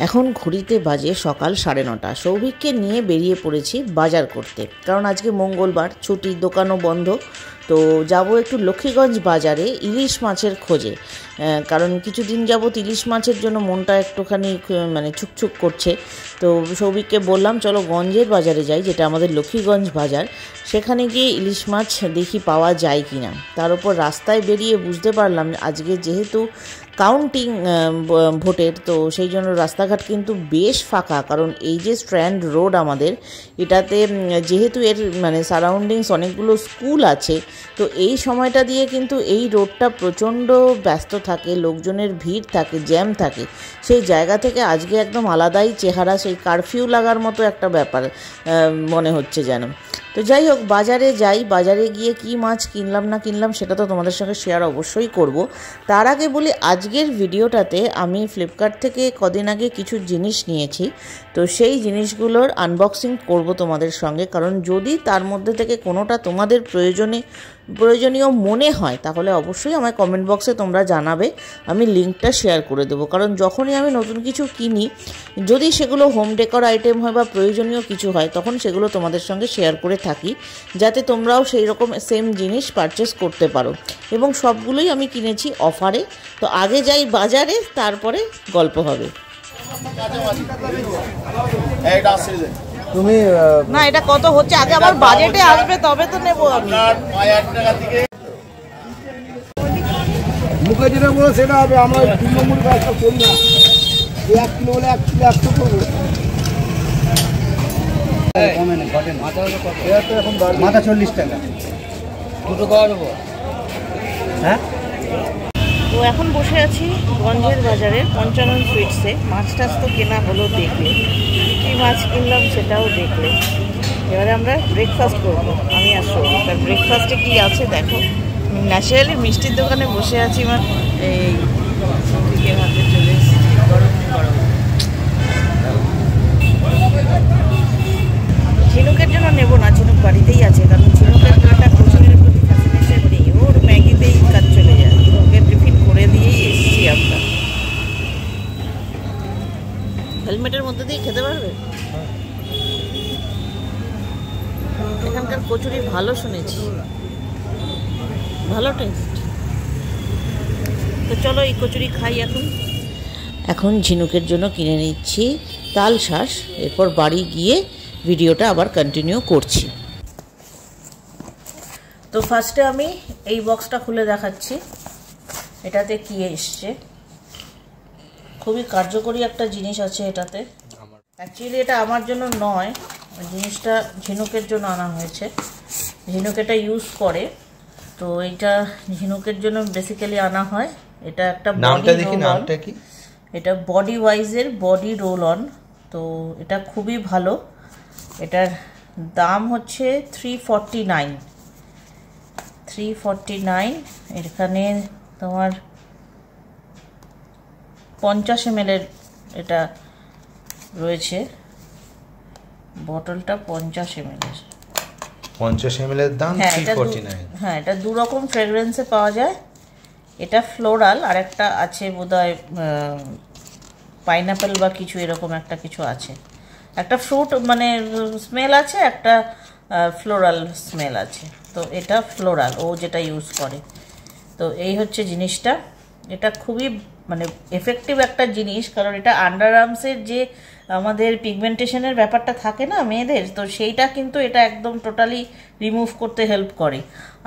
এখন ঘড়িতে বাজে সকাল 9:30। সৌভিককে নিয়ে বেরিয়ে পড়েছি বাজার করতে, কারণ আজকে মঙ্গলবার, ছুটি, দোকানও বন্ধ। তো যাব একটু লক্ষ্মীগঞ্জ বাজারে ইলিশ মাছের খোঁজে, কারণ কিছুদিন যাবত ইলিশ মাছের জন্য মনটা একটুখানি মানে ছুকছুক করছে। তো সৌভিককে বললাম চলো গঞ্জের বাজারে যাই, যেটা আমাদের লক্ষ্মীগঞ্জ বাজার, সেখানে গিয়ে ইলিশ মাছ দেখি পাওয়া যায় কি না। তার উপর রাস্তায় বেরিয়ে বুঝতে পারলাম আজকে যেহেতু কাউন্টিং ভোটের, তো সেই জন্য রাস্তাঘাট কিন্তু বেশ ফাঁকা, কারণ এই যে স্ট্র্যান্ড রোড আমাদের, এটাতে যেহেতু এর মানে সারাউন্ডিংস অনেকগুলো স্কুল আছে, তো এই সময়টা দিয়ে কিন্তু এই রোডটা প্রচণ্ড ব্যস্ত থাকে, লোকজনের ভিড় থাকে, জ্যাম থাকে। সেই জায়গা থেকে আজকে একদম আলাদাই চেহারা, সেই কারফিউ লাগার মতো একটা ব্যাপার মনে হচ্ছে যেন। তো যাই হোক, বাজারে যাই, বাজারে গিয়ে কি মাছ কিনলাম না কিনলাম সেটা তো তোমাদের সঙ্গে শেয়ার অবশ্যই করব। তার আগে বলি, আজকের ভিডিওটাতে আমি ফ্লিপকার্ট থেকে কদিন আগে কিছু জিনিস নিয়েছি, তো সেই জিনিসগুলোর আনবক্সিং করব তোমাদের সঙ্গে। কারণ যদি তার মধ্যে থেকে কোনোটা তোমাদের প্রয়োজনীয় মনে হয়, তাহলে অবশ্যই আমায় কমেন্ট বক্সে তোমরা জানাবে, আমি লিঙ্কটা শেয়ার করে দেবো। কারণ যখনই আমি নতুন কিছু কিনি, যদি সেগুলো হোম ডেকর আইটেম হয় বা প্রয়োজনীয় কিছু হয়, তখন সেগুলো তোমাদের সঙ্গে শেয়ার করে থাকি, যাতে তোমরাও সেই রকম সেম জিনিস পারচেস করতে পারো। এবং সবগুলোই আমি কিনেছি অফারে। তো আগে যাই বাজারে, তারপরে গল্প হবে। তুমি না, এটা কত হচ্ছে আগে আমার বাজেটে আসবে, তবে তো নেবো আমি। মুখে যেটা বলো সেটা হবে, আমরা 2 নম্বর কাজটা করি না। 1 কিলো হলে 1 কিলো 100 করবো। মাথা 40 টাকা দুটো খাওয়া দেবো। হ্যাঁ, তো এখন বসে আছি গঞ্জের বাজারে পঞ্চানন সুইটসে। মাছ টাছ তো কেনা হলো, দেখলে কী মাছ কিনলাম সেটাও দেখলে। এবারে আমরা ব্রেকফাস্ট করবো, আমি আসবো। তার ব্রেকফাস্টে কী আছে দেখো। ন্যাচারালি মিষ্টির দোকানে বসে আছি, আমার এই সৌভিকের হাতে চলে এসেছি গরম গরম। ঝিনুকের জন্য নেবো না, ঝিনুক বাড়িতেই আছে, কারণ ঝিনুকের একটা কচুরির প্রতি ফ্যাসিনেশন নেই, ওর ম্যাগিতেই কাজ চলে যায়। ওকে টিফিন করে দিয়েই এসেছি আমরা। হেলমেটের মধ্যে দিয়ে খেতে পারবে? এখানকার কচুরি ভালো শুনেছি, ভালো টেস্ট। তো চলো এই কচুরি খাই এখন ঝিনুকের জন্য কিনে নিচ্ছি তাল শাঁস, এরপর বাড়ি গিয়ে ভিডিওটা আবার কন্টিনিউ করছি। তো ফার্স্টে আমি এই বক্সটা খুলে দেখাচ্ছি, এটাতে কি এসছে। খুবই কার্যকরী একটা জিনিস আছে এটাতে। অ্যাকচুয়ালি এটা আমার জন্য নয়, জিনিসটা ঝিনুকের জন্য আনা হয়েছে। ঝিনুক এটা ইউজ করে, তো এটা ঝিনুকের জন্য বেসিক্যালি আনা হয়। এটা একটা নামটা দেখি, নামটা কি? এটা বডি ওয়াইজের বডি রোল অন। তো এটা খুবই ভালো। এটার দাম হচ্ছে 349। এখানে তোমার 50 ml এটা রয়েছে, বটলটা 50 ml। 50 ml এর দাম 349। হ্যাঁ, এটা 2 রকম ফ্রেগরেন্সে পাওয়া যায়। এটা ফ্লোরাল, আর একটা আছে বোধহয় পাইনাপেল বা কিছু এরকম একটা কিছু আছে। একটা ফ্রুট মানে স্মেল আছে, একটা ফ্লোরাল স্মেল আছে। তো এটা ফ্লোরাল, ও যেটা ইউজ করে। তো এই হচ্ছে জিনিসটা। এটা খুবই মানে এফেক্টিভ একটা জিনিস, কারণ এটা আন্ডার আর্মসের যে আমাদের পিগমেন্টেশনের ব্যাপারটা থাকে না মেয়েদের, তো সেইটা কিন্তু এটা একদম টোটালি রিমুভ করতে হেল্প করে।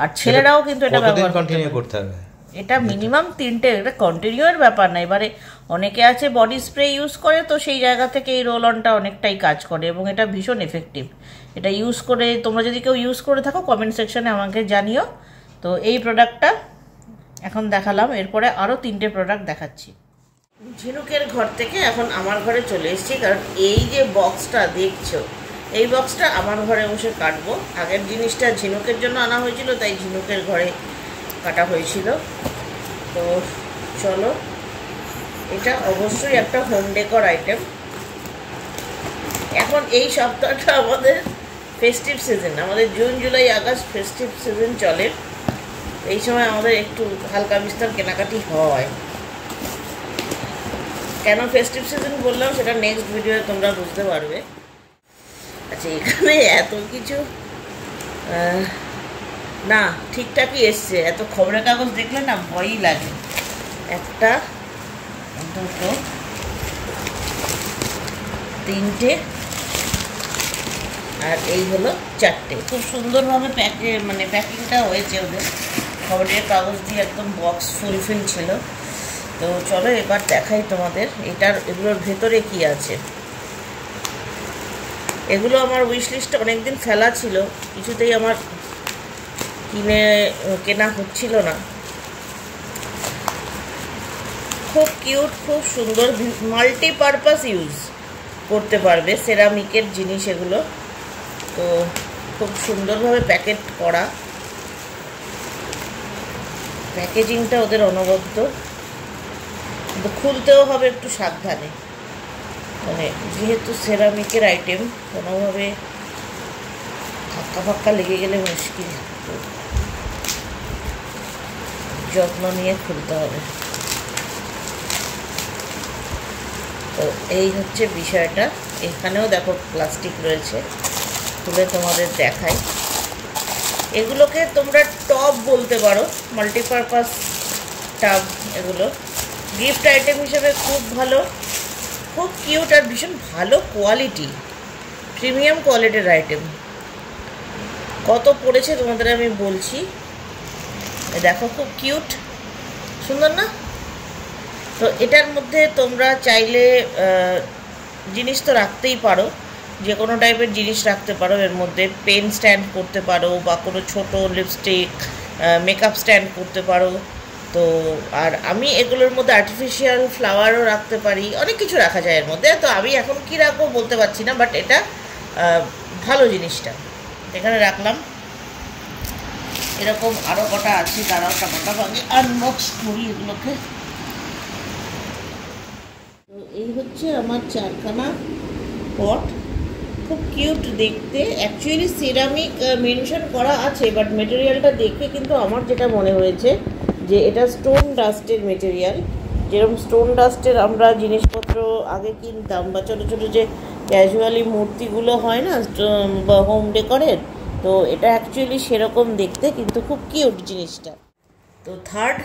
আর ছেলেরাও কিন্তু এটা ব্যবহার করতে হবে। এটা মিনিমাম 3টে, এটা কন্টিনিউয়ের ব্যাপার না। এবারে অনেকে আছে বডি স্প্রে ইউজ করে, তো সেই জায়গা থেকে এই রোল অনটা অনেকটাই কাজ করে এবং এটা ভীষণ এফেক্টিভ। এটা ইউজ করে তোমরা যদি কেউ ইউজ করে থাকো, কমেন্ট সেকশনে আমাকে জানিও। তো এই প্রোডাক্টটা এখন দেখালাম, এরপরে আরও 3টে প্রোডাক্ট দেখাচ্ছি। ঝিনুকের ঘর থেকে এখন আমার ঘরে চলে এসেছি, কারণ এই যে বক্সটা দেখছো, এই বক্সটা আমার ঘরে বসে কাটবো। আগের জিনিসটা ঝিনুকের জন্য আনা হয়েছিল, তাই ঝিনুকের ঘরে কাটা হয়েছিল। তো চলো, এটা অবশ্যই একটা হোম ডেকর আইটেম। এখন এই সপ্তাহটা আমাদের ফেস্টিভ সিজন, আমাদের June July August festive season চলে। এই সময় আমাদের একটু হালকা বিস্তর কেনাকাটি হয়। কেন ফেস্টিভ সিজন বললাম সেটা নেক্সট ভিডিওতে তোমরা বুঝতে পারবে। আচ্ছা, এখানে এত কিছু না ঠিকঠাকই এসছে। এত খবরের কাগজ দেখলে না ভয়ই লাগে। একটা, দুটো, তিনটে, আর এই হলো চারটে। খুব সুন্দরভাবে প্যাকিংটা হয়েছে ওদের, খবরের কাগজ দিয়ে একদম বক্স ফুলফিল ছিল। তো চলো এবার দেখাই তোমাদের এগুলোর ভেতরে কি আছে। এগুলো আমার উইশ লিস্টে অনেকদিন ফেলা ছিল, কিছুতেই আমার কেনা হচ্ছিল না। খুব কিউট, খুব সুন্দর, মাল্টিপারপাস ইউজ করতে পারবে, সেরামিকের জিনিস এগুলো। তো খুব সুন্দরভাবে প্যাকেট করা, প্যাকেজিংটা ওদের অনবদ্য, কিন্তু খুলতেও হবে একটু সাবধানে, যেহেতু সেরামিকের আইটেম কোনোভাবে ধাক্কা ফাক্কা লেগে গেলে মুশকিল, যত্ন নিয়ে খুলতে হবে। তো এই হচ্ছে বিষয়টা। এখানেও দেখো প্লাস্টিক রয়েছে, খুলে তোমাদের দেখাই। এগুলোকে তোমরা টব বলতে পারো, মাল্টিপারপাস টাব। এগুলো গিফট আইটেম হিসেবে খুব ভালো, খুব কিউট, আর ভীষণ ভালো কোয়ালিটি, প্রিমিয়াম কোয়ালিটির আইটেম। কত পড়েছে তোমাদের আমি বলছি, দেখো খুব কিউট, সুন্দর না? তো এটার মধ্যে তোমরা চাইলে জিনিস তো রাখতেই পারো, যে কোনো টাইপের জিনিস রাখতে পারো। এর মধ্যে পেন স্ট্যান্ড করতে পারো, বা কোনো ছোট লিপস্টিক, মেকআপ স্ট্যান্ড করতে পারো। তো আর আমি এগুলোর মধ্যে আর্টিফিশিয়াল ফ্লাওয়ারও রাখতে পারি, অনেক কিছু রাখা যায় এর মধ্যে। তো আমি এখন কী রাখবো বলতে পারছি না, বাট এটা ভালো জিনিসটা এখানে রাখলাম। এরকম আরও কটা আছে, তারাও টাকাটা ভাগে আনবক্স করি এগুলোকে। তো এই হচ্ছে আমার 4খানা পট, খুব কিউট দেখতে। অ্যাকচুয়ালি সিরামিক মেনশন করা আছে, বাট মেটেরিয়ালটা দেখে কিন্তু আমার যেটা মনে হয়েছে যে এটা স্টোন ডাস্টের মেটেরিয়াল। যেরকম স্টোন ডাস্টের আমরা জিনিসপত্র আগে কিনতাম, বা ছোটো ছোটো যে ক্যাজুয়ালি মূর্তিগুলো হয় না বা হোম ডেকোরের, তো এটা অ্যাকচুয়ালি সেরকম দেখতে, কিন্তু খুব কিউট জিনিসটা। তো থার্ড,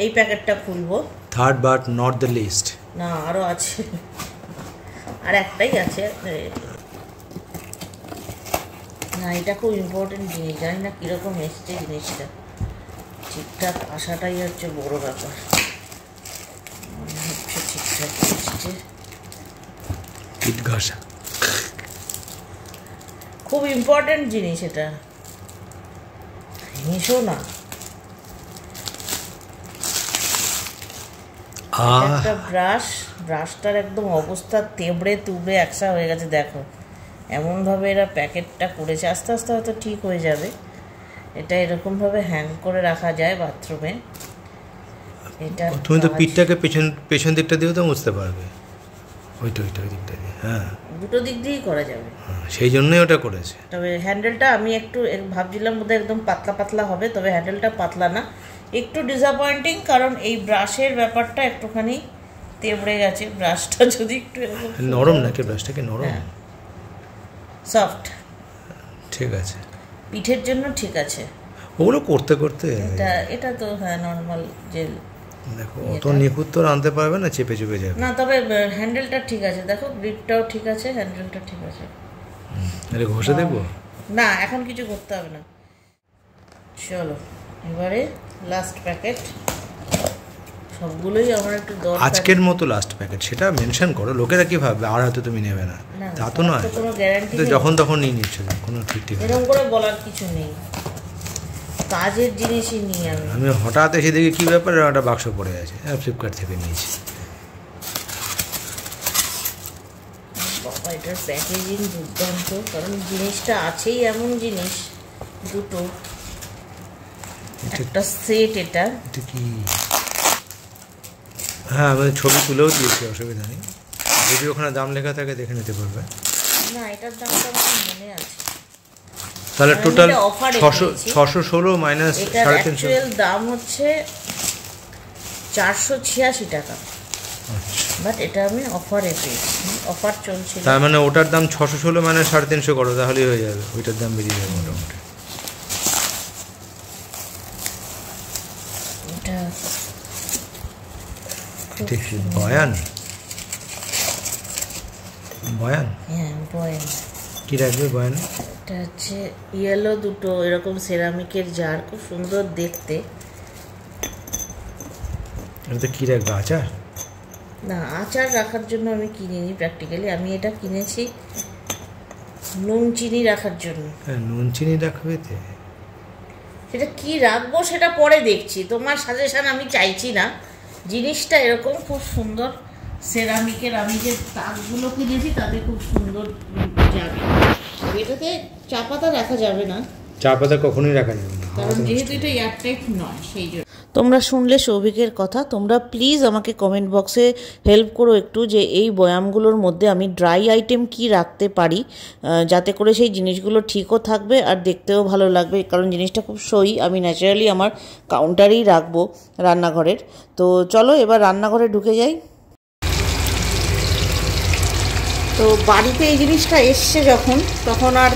এই প্যাকেটটা খুলবো। Third but not the least. না, আরও আছে, আর একটাই আছে। না, এটা খুব ইম্পর্টেন্ট জিনিস, জানি না কীরকম এসছে জিনিসটা, ঠিকঠাক আসাটাই হচ্ছে বড় ব্যাপার। ঠিকঠাক এসছে, খুব ইম্পর্টেন্ট জিনিস এটা, হেসো না। একটা ব্রাশটার একদম অবস্থা তেবড়ে তুবড়ে একসা হয়ে গেছে। দেখো এমনভাবে এরা প্যাকেটটা করেছে, আস্তে আস্তে হয়তো ঠিক হয়ে যাবে। এটা এরকমভাবে হ্যাং করে রাখা যায় বাথরুমে। এটা তুমি তো পিঠটাকে পেছন দিকটা দিয়েও তো মুছতে পারবে, ওইটা দিকটা দিয়ে। হ্যাঁ, দুটো দিক দিয়েই করা যাবে, সেই জন্যই ওটা করেছে। তবে হ্যান্ডেলটা আমি একটু ভাবছিলাম বোধহয় একদম পাতলা পাতলা হবে, তবে হ্যান্ডেলটা পাতলা না, একটু ডিসঅ্যাপয়েন্টিং, কারণ এই ব্রাশের ব্যাপারটা একটুখানি তেবড়ে গেছে। ব্রাশটা যদি একটু নরম নাকি, ব্রাশটাকে নরম, সফট, ঠিক আছে, পিঠের জন্য ঠিক আছে। ওগুলো করতে করতে এটা তো হ্যাঁ নর্মাল জেল। দেখো অত নিখুঁত তো আনতে পারবে না, চেপে চেপে যাবে না, তবে হ্যান্ডেলটা ঠিক আছে, দেখো গ্রিপটাও ঠিক আছে, হ্যান্ডেলটা ঠিক আছে। আরে ঘষে দেবো না, এখন কিছু করতে হবে না। চলো এবারে লাস্ট প্যাকেট, সবগুলোই আমার একটু দরকার। আজকের মতো লাস্ট প্যাকেট, সেটা মেনশন করো, লোকেরা কি ভাববে আর হয়তো তুমি নেবে না, তা তো নয়। কোনো গ্যারান্টি নেই, যখন তখন নিয়ে নিচ্ছ, কোনো ঠিক এরকম করে বলার কিছু নেই, কাজের জিনিসই নিই আমি। হঠাৎ এসে দেখি কী ব্যাপার, একটা বাক্স পড়ে আছে, ফ্লিপকার্ট থেকে নিয়েছি। বাবা, এটার প্যাকেজিং দুর্দান্ত, কারণ জিনিসটা আছেই এমন জিনিস। দুটো, একটা সেট। এটা কি? হ্যাঁ, আমি ছবি তুলেও দিয়েছি, অসুবিধা নেই, যদি ওখানে দাম লেখা থাকে দেখে নিতে পারবে। না, এটার দামটা আমার মনে আছে। তাহলে টোটাল 616 মাইনাস 350, দাম হচ্ছে 486 টাকা। আচ্ছা, বাট এটা আমি অফারে পেয়েছি, অফার চলছিল। তার মানে ওটার দাম 616 মানে 350 করো, তাহলেই হয়ে যাবে, ওইটার দাম বেরিয়ে যাবে মোটামুটি। এটা ঠিক বয়ান, বয়ান, হ্যাঁ বয়ান। কি রাখবে বয়ানে? এটা হচ্ছে ইয়েলো দুটো এরকম সেরামিকের জার, খুব সুন্দর দেখতে। এটা কি রাখবে, আচার? না, আচার রাখার জন্য আমি কিনিনি প্র্যাকটিক্যালি, আমি এটা কিনেছি নুন চিনি রাখার জন্য। হ্যাঁ, নুন চিনি রাখবে তো। সেটা কি রাখবো সেটা পরে দেখছি, তোমার সাজেশন আমি চাইছি না। জিনিসটা এরকম খুব সুন্দর সেরামিকের, আমি যে তাকগুলো কিনেছি তাতে খুব সুন্দর যাবে। এটাতে চা পাতা রাখা যাবে না, চা পাতা কখনোই রাখা যাবে না, কারণ যেহেতু এটা এয়ারটাইট নয়, সেই জন্য। তোমরা শুনলে সৌভিকের কথা, তোমরা প্লিজ আমাকে কমেন্ট বক্সে হেল্প করো একটু, যে এই বয়ামগুলোর মধ্যে আমি ড্রাই আইটেম কি রাখতে পারি, যাতে করে সেই জিনিসগুলো ঠিকও থাকবে আর দেখতেও ভালো লাগবে। কারণ জিনিসটা খুব সই, আমি ন্যাচারালি আমার কাউন্টারেই রাখবো রান্নাঘরের। তো চলো এবার রান্নাঘরে ঢুকে যাই। তো বাড়িতে এই জিনিসটা এসছে যখন, তখন আর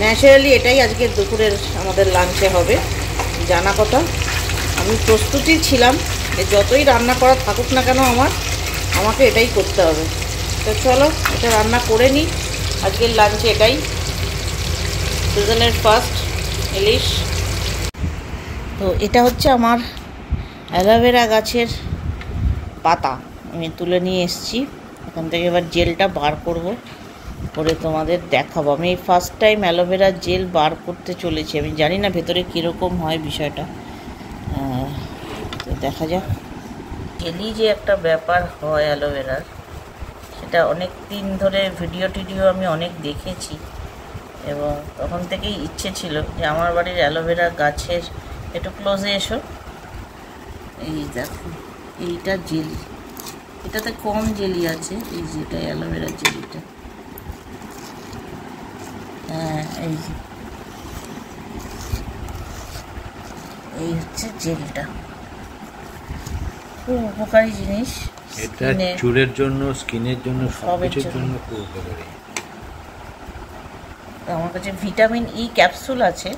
ন্যাচারালি এটাই আজকে দুপুরের আমাদের লাঞ্চে হবে, জানা কথা। আমি প্রস্তুতি ছিলাম যে যতই রান্না করা থাকুক না কেন আমাকে এটাই করতে হবে। তো চলো এটা রান্না করে নিই, আজকের লাঞ্চে এটাই, সিজনের ফার্স্ট ইলিশ। তো এটা হচ্ছে আমার অ্যালোভেরা গাছের পাতা, আমি তুলে নিয়ে এসেছি। এখান থেকে এবার জেলটা বার করব, করে তোমাদের দেখাবো। আমি এই ফার্স্ট টাইম অ্যালোভেরা জেল বার করতে চলেছি, আমি জানি না ভেতরে কীরকম হয় বিষয়টা, তো দেখা যাক। জেলি যে একটা ব্যাপার হয় অ্যালোভেরার, সেটা অনেক দিন ধরে ভিডিও আমি অনেক দেখেছি, এবং তখন থেকেই ইচ্ছে ছিল যে আমার বাড়ির অ্যালোভেরা গাছের, একটু ক্লোজে এসো, এই দেখো এইটা জেলি, এটাতে কম জেলি আছে, এই যেটা অ্যালোভেরা জেলিটা, হ্যাঁ এই যে এই হচ্ছে জেলটা, খুব উপকারী জিনিস। এটা চুলের জন্য, স্কিনের জন্য, সবের জন্য খুব উপকারী। আমার কাছে ভিটামিন ই ক্যাপসুল আছে,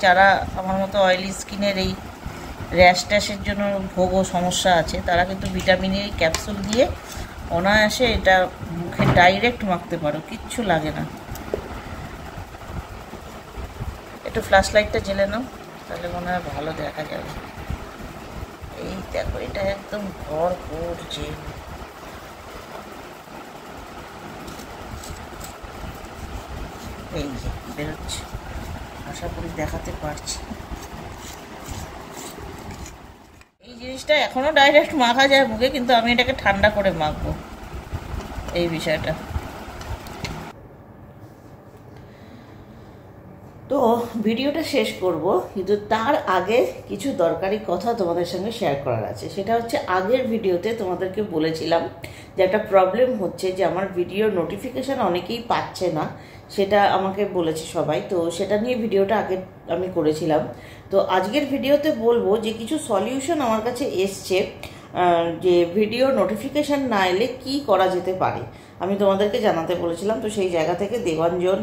যারা আমার মতো অয়েলি স্কিনের এই র্যাশ ট্যাশের জন্য ভোগও সমস্যা আছে, তারা কিন্তু ভিটামিন ই ক্যাপসুল দিয়ে অনায়াসে এটা মুখে ডাইরেক্ট মাখতে পারো, কিচ্ছু লাগে না। একটু ফ্ল্যাশ লাইটটা জ্বেলে নাও, তাহলে মনে হয় ভালো দেখা যাবে। এই দেখো এটা একদম ভরপুর জেল, এই যে বেরোচ্ছে, আশা করি দেখাতে পারছি। এই জিনিসটা এখনো ডাইরেক্ট মাখা যায় মুখে, কিন্তু আমি এটাকে ঠান্ডা করে মাখবো, এই বিষয়টা। তো ভিডিওটা শেষ করব, কিন্তু তার আগে কিছু দরকারি কথা তোমাদের সঙ্গে শেয়ার করার আছে। সেটা হচ্ছে, আগের ভিডিওতে তোমাদেরকে বলেছিলাম যে একটা প্রবলেম হচ্ছে, যে আমার ভিডিও নোটিফিকেশান অনেকেই পাচ্ছে না, সেটা আমাকে বলেছে সবাই। তো সেটা নিয়ে ভিডিওটা আগে আমি করেছিলাম। তো আজকের ভিডিওতে বলবো যে কিছু সলিউশন আমার কাছে এসছে, যে ভিডিও নোটিফিকেশান না এলে কি করা যেতে পারে, আমি তোমাদেরকে জানাতে বলেছিলাম। তো সেই জায়গা থেকে দেবাঞ্জন,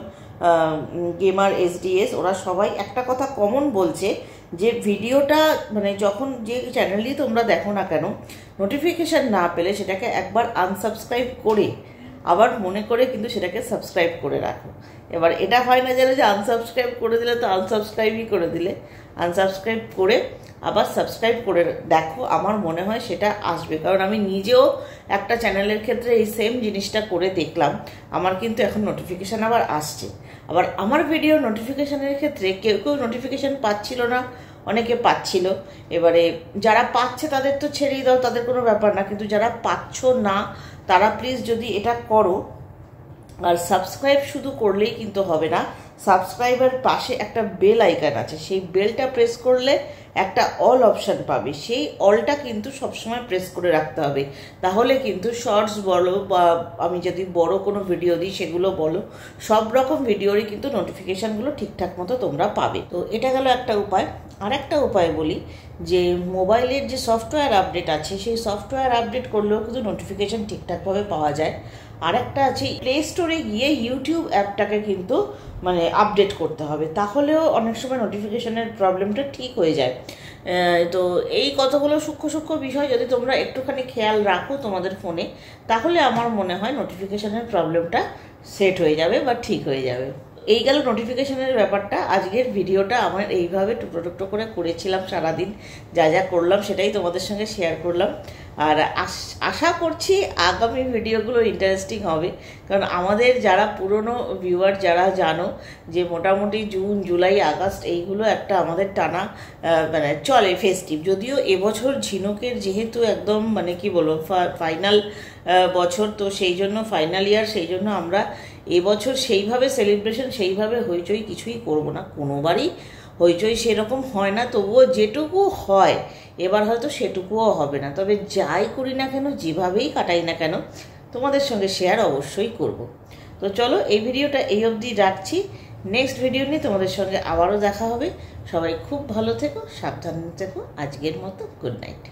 গেমার SDS, ওরা সবাই একটা কথা কমন বলছে, যে ভিডিওটা মানে যখন যে চ্যানেলই তোমরা দেখো না কেন, নোটিফিকেশান না পেলে সেটাকে একবার আনসাবস্ক্রাইব করে আবার মনে করে কিন্তু সেটাকে সাবস্ক্রাইব করে রাখো। এবার এটা হয় না যে আনসাবস্ক্রাইব করে দিলে তো আনসাবস্ক্রাইবই করে দিলে, আনসাবস্ক্রাইব করে আবার সাবস্ক্রাইব করে দেখো, আমার মনে হয় সেটা আসবে। কারণ আমি নিজেও একটা চ্যানেলের ক্ষেত্রে এই সেম জিনিসটা করে দেখলাম, আমার কিন্তু এখন নোটিফিকেশান আবার আসছে। আবার আমার ভিডিও নোটিফিকেশানের ক্ষেত্রে কেউ নোটিফিকেশান পাচ্ছিল না, অনেকে পাচ্ছিল। এবারে যারা পাচ্ছে তাদের তো ছেড়েই দাও, তাদের কোনো ব্যাপার না, কিন্তু যারা পাচ্ছ না তারা প্লিজ যদি এটা করো। আর সাবস্ক্রাইব শুধু করলেই কিন্তু হবে না, সাবস্ক্রাইবের পাশে একটা বেল আইকন আছে, সেই বেলটা প্রেস করলে একটা অল অপশান পাবে, সেই অলটা কিন্তু সবসময় প্রেস করে রাখতে হবে। তাহলে কিন্তু শর্টস বলো বা আমি যদি বড় কোনো ভিডিও দিই সেগুলো বলো, সব রকম ভিডিওরই কিন্তু নোটিফিকেশানগুলো ঠিকঠাক মতো তোমরা পাবে। তো এটা গেল একটা উপায়। আর একটা উপায় বলি, যে মোবাইলের যে সফটওয়্যার আপডেট আছে সেই সফটওয়্যার আপডেট করলেও কিন্তু নোটিফিকেশান ঠিকঠাকভাবে পাওয়া যায়। আর একটা আছে প্লে স্টোরে গিয়ে ইউটিউব অ্যাপটাকে কিন্তু মানে আপডেট করতে হবে, তাহলেও অনেক সময় নোটিফিকেশানের প্রবলেমটা ঠিক হয়ে যায়। তো এই কতগুলো সূক্ষ্ম সূক্ষ্ম বিষয় যদি তোমরা একটুখানি খেয়াল রাখো তোমাদের ফোনে, তাহলে আমার মনে হয় নোটিফিকেশানের প্রবলেমটা সেট হয়ে যাবে বা ঠিক হয়ে যাবে। এই গেল নোটিফিকেশানের ব্যাপারটা। আজকের ভিডিওটা আমার এইভাবে টুকরো টুকরো করে করেছিলাম, সারাদিন যা যা করলাম সেটাই তোমাদের সঙ্গে শেয়ার করলাম। আর আশা করছি আগামী ভিডিওগুলো ইন্টারেস্টিং হবে, কারণ আমাদের যারা পুরনো ভিউয়ার যারা জানো যে মোটামুটি জুন জুলাই আগস্ট এইগুলো একটা আমাদের টানা মানে চলে ফেস্টিভ। যদিও এবছর ঝিনুকের যেহেতু একদম মানে কি বলবো ফাইনাল বছর, তো সেই জন্য ফাইনাল ইয়ার, সেই জন্য আমরা এবছর সেইভাবে সেলিব্রেশন সেইভাবে হইচই কিছুই করব না। কোনোবারই হইচই সেরকম হয় না, তবুও যেটুকু হয় এবার হয়তো সেটুকুও হবে না। তবে যাই করি না কেন, যেভাবেই কাটাই না কেন, তোমাদের সঙ্গে শেয়ার অবশ্যই করব। তো চলো এই ভিডিওটা এই অবধি রাখছি। নেক্সট ভিডিও নিয়ে তোমাদের সঙ্গে আবারও দেখা হবে। সবাই খুব ভালো থেকো, সাবধানে থেকো। আজকের মতো গুড নাইট।